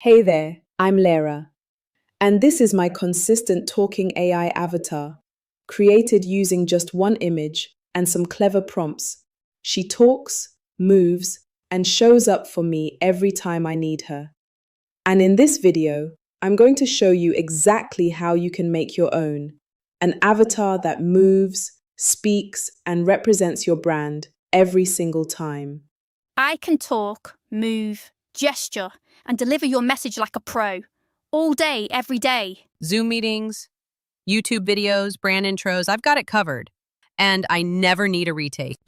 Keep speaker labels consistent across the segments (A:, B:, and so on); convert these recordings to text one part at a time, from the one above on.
A: Hey there, I'm Lara, and this is my consistent talking AI avatar, created using just one image and some clever prompts. She talks, moves, and shows up for me every time I need her. And in this video, I'm going to show you exactly how you can make your own, an avatar that moves, speaks, and represents your brand every single time.
B: I can talk, move, gesture, and deliver your message like a pro. All day, every day.
C: Zoom meetings, YouTube videos, brand intros, I've got it covered. And I never need a retake.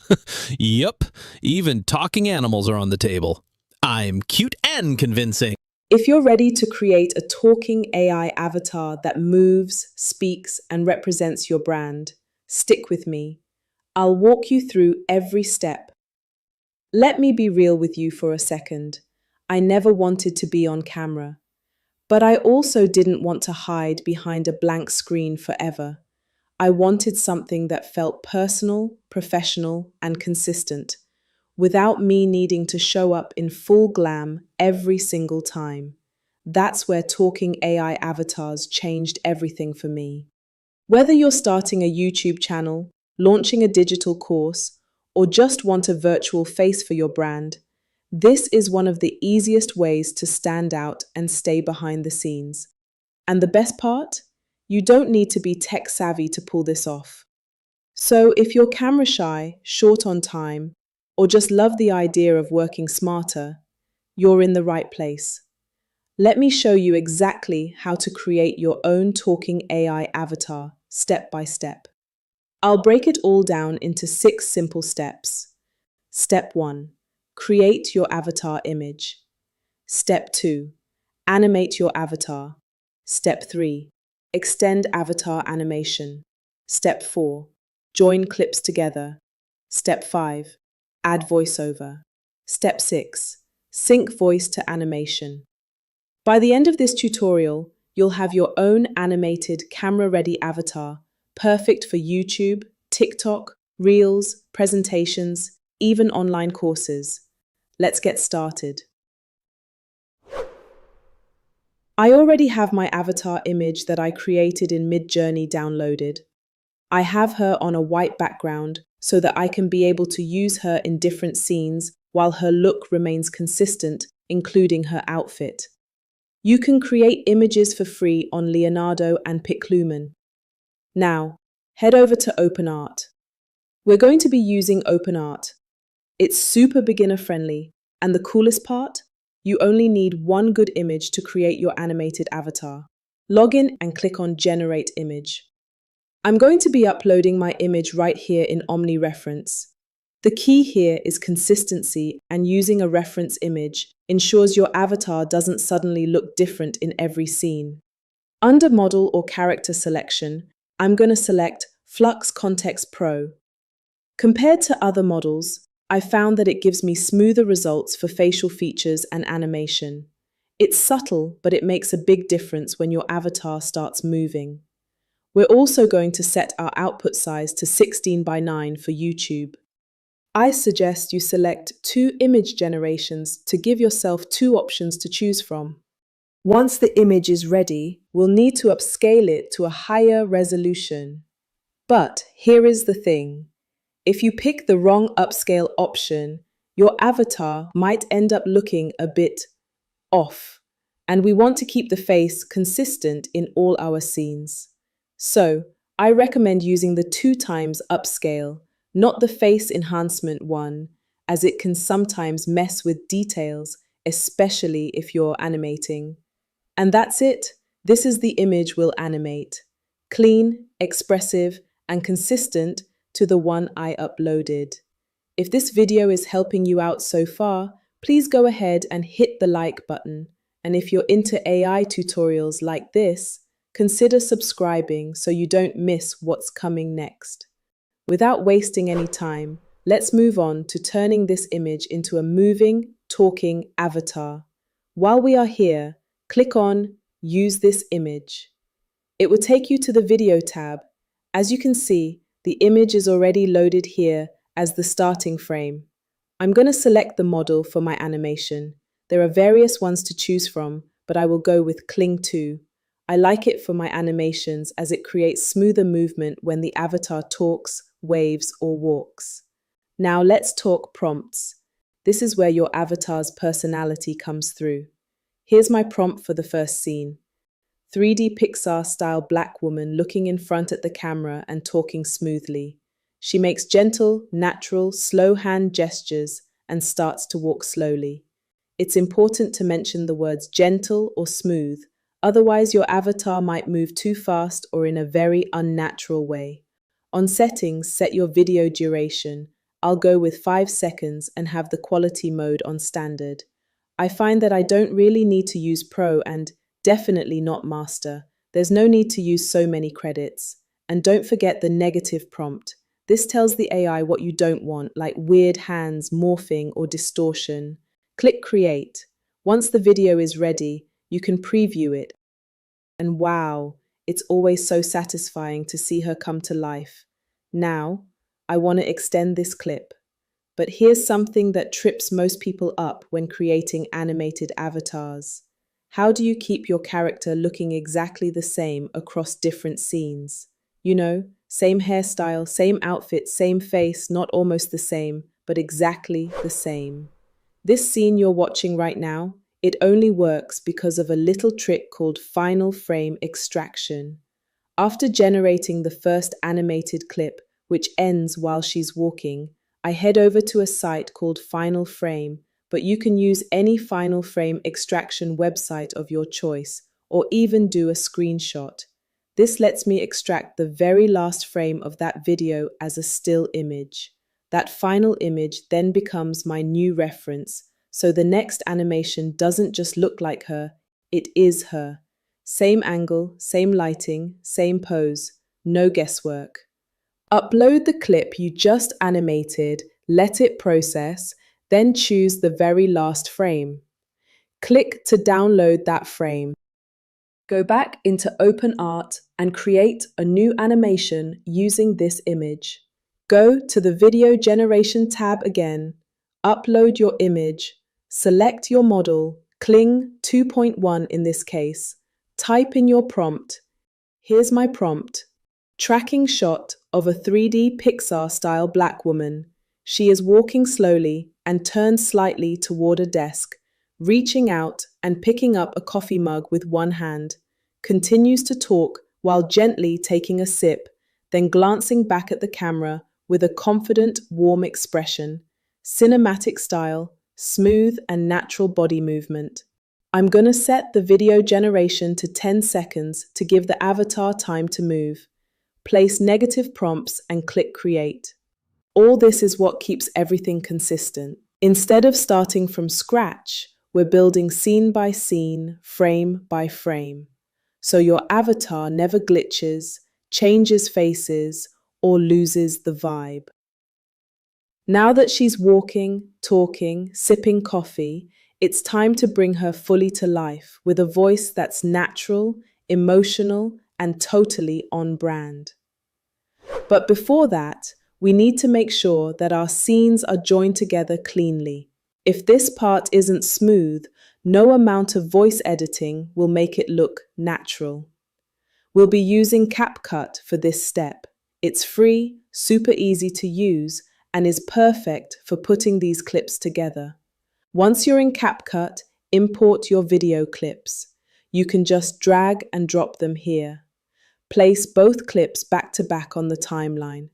D: Yup, even talking animals are on the table. I'm cute and convincing.
A: If you're ready to create a talking AI avatar that moves, speaks, and represents your brand, stick with me. I'll walk you through every step. Let me be real with you for a second. I never wanted to be on camera, but I also didn't want to hide behind a blank screen forever. I wanted something that felt personal, professional, and consistent, without me needing to show up in full glam every single time. That's where talking AI avatars changed everything for me. Whether you're starting a YouTube channel, launching a digital course, or just want a virtual face for your brand, this is one of the easiest ways to stand out and stay behind the scenes. And the best part? You don't need to be tech savvy to pull this off. So if you're camera shy, short on time, or just love the idea of working smarter, you're in the right place. Let me show you exactly how to create your own talking AI avatar, step by step. I'll break it all down into 6 simple steps. Step 1. Create your avatar image. Step 2. Animate your avatar. Step 3. Extend avatar animation. Step 4. Join clips together. Step 5. Add voiceover. Step 6. Sync voice to animation. By the end of this tutorial, you'll have your own animated camera-ready avatar, perfect for YouTube, TikTok, Reels, presentations, even online courses. Let's get started. I already have my avatar image that I created in Midjourney downloaded. I have her on a white background so that I can be able to use her in different scenes while her look remains consistent, including her outfit. You can create images for free on Leonardo and Piclumen. Now, head over to OpenArt. We're going to be using OpenArt. It's super beginner friendly, and the coolest part? You only need one good image to create your animated avatar. Log in and click on Generate Image. I'm going to be uploading my image right here in Omni Reference. The key here is consistency, and using a reference image ensures your avatar doesn't suddenly look different in every scene. Under Model or Character Selection, I'm going to select Flux Context Pro. Compared to other models, I found that it gives me smoother results for facial features and animation. It's subtle, but it makes a big difference when your avatar starts moving. We're also going to set our output size to 16:9 for YouTube. I suggest you select 2 image generations to give yourself 2 options to choose from. Once the image is ready, we'll need to upscale it to a higher resolution. But here is the thing. If you pick the wrong upscale option, your avatar might end up looking a bit off, and we want to keep the face consistent in all our scenes. So, I recommend using the 2 times upscale, not the face enhancement one, as it can sometimes mess with details, especially if you're animating. And that's it. This is the image we'll animate. Clean, expressive, and consistent to the one I uploaded. If this video is helping you out so far, please go ahead and hit the like button. And if you're into AI tutorials like this, consider subscribing so you don't miss what's coming next. Without wasting any time, let's move on to turning this image into a moving, talking avatar. While we are here, click on Use this image. It will take you to the Video tab. As you can see, the image is already loaded here as the starting frame. I'm going to select the model for my animation. There are various ones to choose from, but I will go with cling to. I like it for my animations as it creates smoother movement when the avatar talks, waves, or walks. Now let's talk prompts. This is where your avatar's personality comes through. Here's my prompt for the first scene. 3D Pixar-style black woman looking in front at the camera and talking smoothly. She makes gentle, natural, slow hand gestures and starts to walk slowly. It's important to mention the words gentle or smooth, otherwise your avatar might move too fast or in a very unnatural way. On settings, set your video duration. I'll go with 5 seconds and have the quality mode on standard. I find that I don't really need to use Pro and definitely not Master. There's no need to use so many credits. And don't forget the negative prompt. This tells the AI what you don't want, like weird hands, morphing, or distortion. Click Create. Once the video is ready, you can preview it. And wow, it's always so satisfying to see her come to life. Now, I want to extend this clip. But here's something that trips most people up when creating animated avatars. How do you keep your character looking exactly the same across different scenes? You know, same hairstyle, same outfit, same face, not almost the same, but exactly the same. This scene you're watching right now, it only works because of a little trick called final frame extraction. After generating the first animated clip, which ends while she's walking, I head over to a site called Final Frame, but you can use any Final Frame extraction website of your choice, or even do a screenshot. This lets me extract the very last frame of that video as a still image. That final image then becomes my new reference, so the next animation doesn't just look like her, it is her. Same angle, same lighting, same pose, no guesswork. Upload the clip you just animated, let it process, then choose the very last frame. Click to download that frame. Go back into OpenArt and create a new animation using this image. Go to the Video Generation tab again, upload your image, select your model, Kling 2.1 in this case, type in your prompt. Here's my prompt. Tracking shot of a 3D Pixar-style black woman. She is walking slowly and turned slightly toward a desk, reaching out and picking up a coffee mug with one hand, continues to talk while gently taking a sip, then glancing back at the camera with a confident, warm expression, cinematic style, smooth and natural body movement. I'm gonna set the video generation to 10 seconds to give the avatar time to move. Place negative prompts and click Create. All this is what keeps everything consistent. Instead of starting from scratch, we're building scene by scene, frame by frame. So your avatar never glitches, changes faces, or loses the vibe. Now that she's walking, talking, sipping coffee, it's time to bring her fully to life with a voice that's natural, emotional, and totally on brand. But before that, we need to make sure that our scenes are joined together cleanly. If this part isn't smooth, no amount of voice editing will make it look natural. We'll be using CapCut for this step. It's free, super easy to use, and is perfect for putting these clips together. Once you're in CapCut, import your video clips. You can just drag and drop them here. Place both clips back to back on the timeline.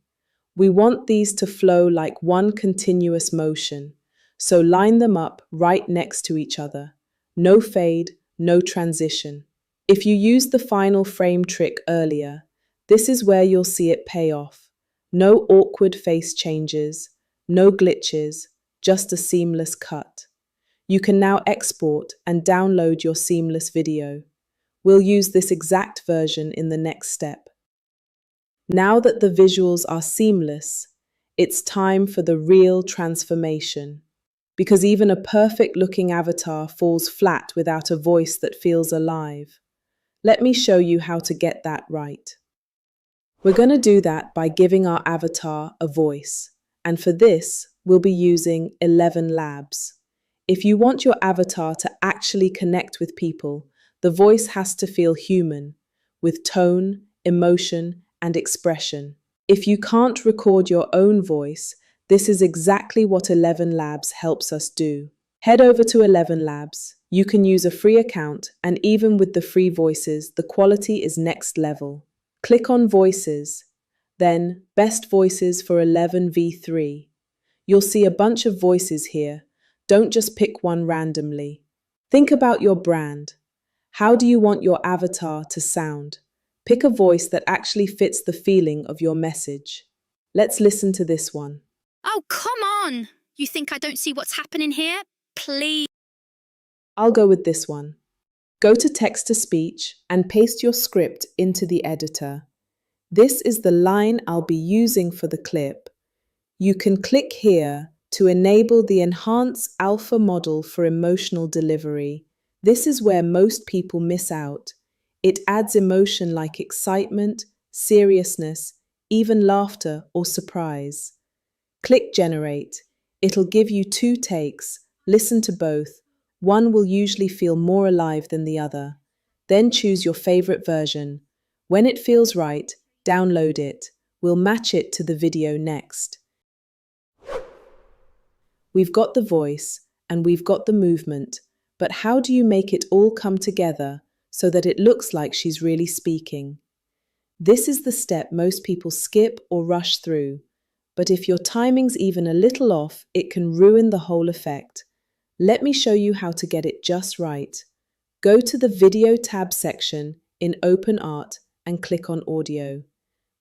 A: We want these to flow like one continuous motion, so line them up right next to each other. No fade, no transition. If you used the final frame trick earlier, this is where you'll see it pay off. No awkward face changes, no glitches, just a seamless cut. You can now export and download your seamless video. We'll use this exact version in the next step. Now that the visuals are seamless, it's time for the real transformation. Because even a perfect-looking avatar falls flat without a voice that feels alive. Let me show you how to get that right. We're going to do that by giving our avatar a voice. And for this, we'll be using 11 Labs. If you want your avatar to actually connect with people, the voice has to feel human, with tone, emotion, and expression. If you can't record your own voice, this is exactly what 11 Labs helps us do. Head over to 11 Labs. You can use a free account, and even with the free voices, the quality is next level. Click on Voices, then Best Voices for 11v3. You'll see a bunch of voices here. Don't just pick one randomly. Think about your brand. How do you want your avatar to sound? Pick a voice that actually fits the feeling of your message. Let's listen to this one.
B: Oh, come on! You think I don't see what's happening here? Please.
A: I'll go with this one. Go to text to speech and paste your script into the editor. This is the line I'll be using for the clip. You can click here to enable the Enhance Alpha model for emotional delivery. This is where most people miss out. It adds emotion like excitement, seriousness, even laughter or surprise. Click Generate. It'll give you 2 takes. Listen to both. One will usually feel more alive than the other. Then choose your favorite version. When it feels right, download it. We'll match it to the video next. We've got the voice and we've got the movement, but how do you make it all come together so that it looks like she's really speaking? This is the step most people skip or rush through, but if your timing's even a little off, it can ruin the whole effect. Let me show you how to get it just right. Go to the Video tab section in OpenArt and click on Audio.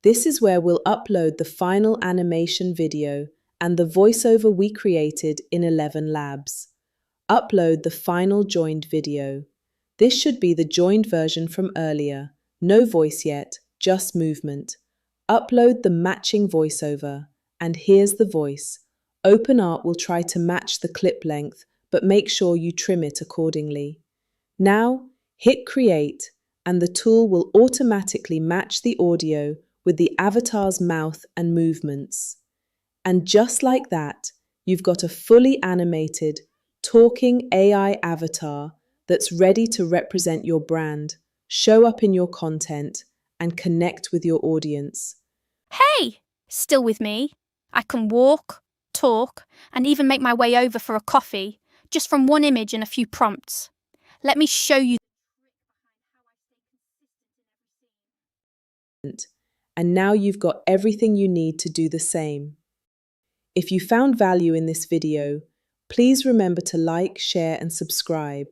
A: This is where we'll upload the final animation video and the voiceover we created in 11 Labs. Upload the final joined video. This should be the joined version from earlier. No voice yet, just movement. Upload the matching voiceover, and here's the voice. OpenArt will try to match the clip length, but make sure you trim it accordingly. Now, hit Create, and the tool will automatically match the audio with the avatar's mouth and movements. And just like that, you've got a fully animated, talking AI avatar that's ready to represent your brand, show up in your content, and connect with your audience.
B: Hey! Still with me? I can walk, talk, and even make my way over for a coffee, just from one image and a few prompts. Let me show you.
A: And now you've got everything you need to do the same. If you found value in this video, please remember to like, share, and subscribe.